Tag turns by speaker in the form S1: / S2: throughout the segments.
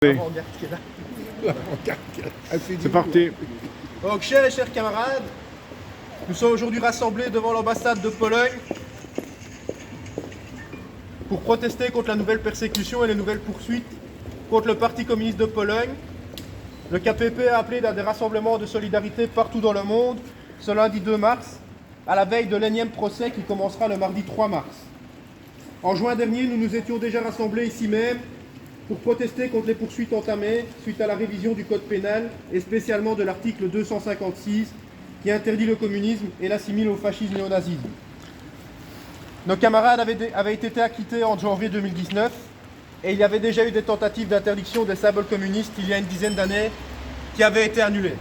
S1: C'est parti.
S2: Donc, chers camarades, nous sommes aujourd'hui rassemblés devant l'ambassade de Pologne pour protester contre la nouvelle persécution et les nouvelles poursuites contre le Parti communiste de Pologne. Le KPP a appelé à des rassemblements de solidarité partout dans le monde ce lundi 2 mars, à la veille de l'énième procès qui commencera le mardi 3 mars. En juin dernier, nous nous étions déjà rassemblés ici même pour protester contre les poursuites entamées suite à la révision du code pénal et spécialement de l'article 256 qui interdit le communisme et l'assimile au fascisme et au nazisme. Nos camarades avaient été acquittés en janvier 2019 et il y avait déjà eu des tentatives d'interdiction des symboles communistes il y a une dizaine d'années qui avaient été annulées.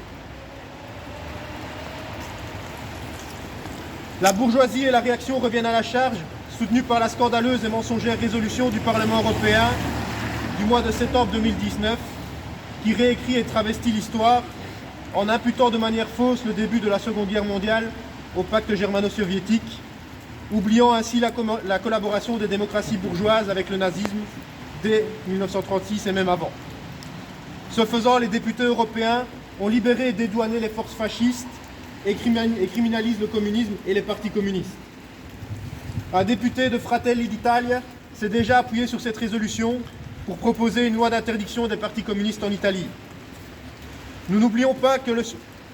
S2: La bourgeoisie et la réaction reviennent à la charge, soutenues par la scandaleuse et mensongère résolution du Parlement européen du mois de septembre 2019, qui réécrit et travestit l'histoire en imputant de manière fausse le début de la Seconde Guerre mondiale au pacte germano-soviétique, oubliant ainsi la collaboration des démocraties bourgeoises avec le nazisme dès 1936 et même avant. Ce faisant, les députés européens ont libéré et dédouané les forces fascistes et criminalisent le communisme et les partis communistes. Un député de Fratelli d'Italia s'est déjà appuyé sur cette résolution pour proposer une loi d'interdiction des partis communistes en Italie. Nous n'oublions pas que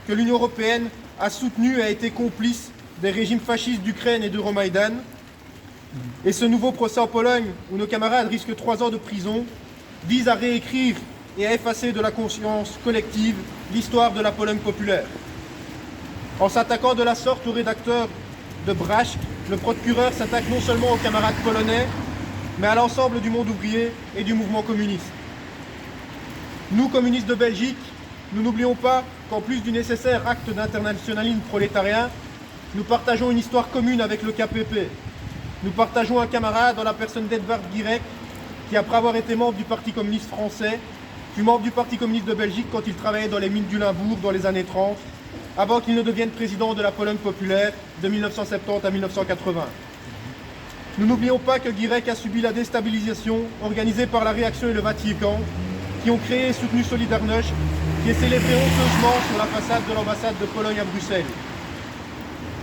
S2: l'Union européenne a soutenu et a été complice des régimes fascistes d'Ukraine et d'Euromaïdan. Et ce nouveau procès en Pologne, où nos camarades risquent 3 ans de prison, vise à réécrire et à effacer de la conscience collective l'histoire de la Pologne populaire. En s'attaquant de la sorte aux rédacteurs de Brask, le procureur s'attaque non seulement aux camarades polonais, mais à l'ensemble du monde ouvrier et du mouvement communiste. Nous, communistes de Belgique, nous n'oublions pas qu'en plus du nécessaire acte d'internationalisme prolétarien, nous partageons une histoire commune avec le KPP. Nous partageons un camarade dans la personne d'Edvard Guirec, qui, après avoir été membre du Parti communiste français, fut membre du Parti communiste de Belgique quand il travaillait dans les mines du Limbourg dans les années 30, avant qu'il ne devienne président de la Pologne populaire de 1970 à 1980. Nous n'oublions pas que Guirec a subi la déstabilisation organisée par la réaction et le Vatican, qui ont créé et soutenu Solidarność, qui est célébré honteusement sur la façade de l'ambassade de Pologne à Bruxelles.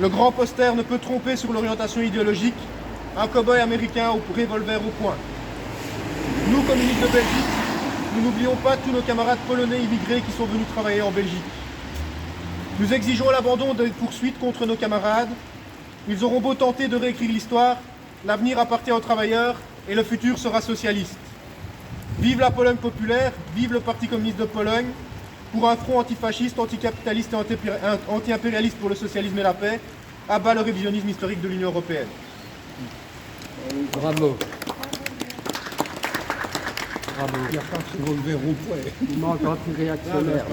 S2: Le grand poster ne peut tromper sur l'orientation idéologique, un cow-boy américain au revolver au poing. Nous, communistes de Belgique, nous n'oublions pas tous nos camarades polonais immigrés qui sont venus travailler en Belgique. Nous exigeons l'abandon des poursuites contre nos camarades. Ils auront beau tenter de réécrire l'histoire, l'avenir appartient aux travailleurs et le futur sera socialiste. Vive la Pologne populaire, vive le Parti communiste de Pologne, pour un front antifasciste, anticapitaliste et anti-impérialiste pour le socialisme et la paix, à bas le révisionnisme historique de l'Union européenne.
S3: Bravo. Bravo.
S4: Il n'y a pas de relevé au point.
S3: Il manque anti-réactionnaire.